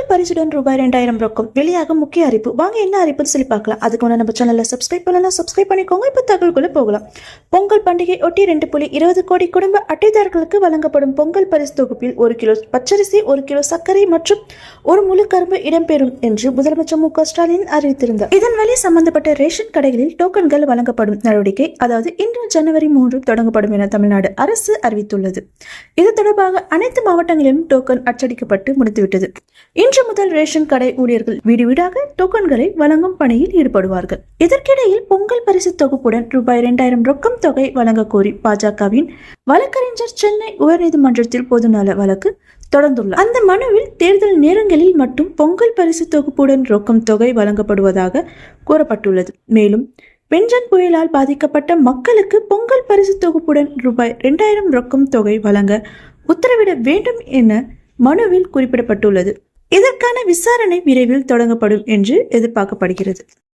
பொங்கல் பரிசுடன் ரூபாய் 2000 ரொக்கம் வெளியாகும் முக்கிய அறிவிப்பு. வாங்க என்ன அறிவிப்புன்னு சொல்லி பார்க்கலாம். அதுக்கு முன்னாடி நம்ம சேனலை சப்ஸ்கிரைப் பண்ணலாம், சப்ஸ்கிரைப் பண்ணிக்கோங்க. இப்போ தகவல்குள்ள போகலாம். பொங்கல் பண்டிகை ஒட்டி 2.20 கோடி குடும்ப அட்டைதாரர்களுக்கு வழங்கப்படும் பொங்கல் பரிசு தொகுப்பில் 1 கிலோ பச்சரிசி, 1 கிலோ சர்க்கரை மற்றும் 1 முழு கரும்பு இடம்பெறும் என்று முதலமைச்சர் மு க ஸ்டாலின் அறிவித்திருந்தார். இதன் வழி சம்பந்தப்பட்ட ரேஷன் கடைகளில் டோக்கன்கள் வழங்கப்படும் நடவடிக்கை அதாவது இன்று ஜனவரி 3 தொடங்கப்படும் என தமிழ்நாடு அரசு அறிவித்துள்ளது. இது தொடர்பாக அனைத்து மாவட்டங்களிலும் டோக்கன் அச்சடிக்கப்பட்டு முடித்துவிட்டது. இன்று முதல் ரேஷன் கடை ஊழியர்கள் வீடு வீடாக டோக்கன்களை வழங்கும் பணியில் ஈடுபடுவார்கள். இதற்கிடையில் பொங்கல் பரிசு தொகுப்புடன் ரூபாய் 2000 ரொக்கம் தொகை வழங்க கோரி பாஜகவின் வழக்கறிஞர் சென்னை உயர்நீதிமன்றத்தில் பொதுநல வழக்கு தொடர்ந்துள்ளார். அந்த மனுவில் தேர்தல் நேரங்களில் மட்டும் பொங்கல் பரிசு தொகுப்புடன் ரொக்கம் தொகை வழங்கப்படுவதாக கூறப்பட்டுள்ளது. மேலும் பெஞ்சன் புயலால் பாதிக்கப்பட்ட மக்களுக்கு பொங்கல் பரிசு தொகுப்புடன் ரூபாய் 2000 ரொக்கம் தொகை வழங்க உத்தரவிட வேண்டும் என மனுவில் குறிப்பிடப்பட்டுள்ளது. இதற்கான விசாரணை விரைவில் தொடங்கப்படும் என்று எதிர்பார்க்கப்படுகிறது.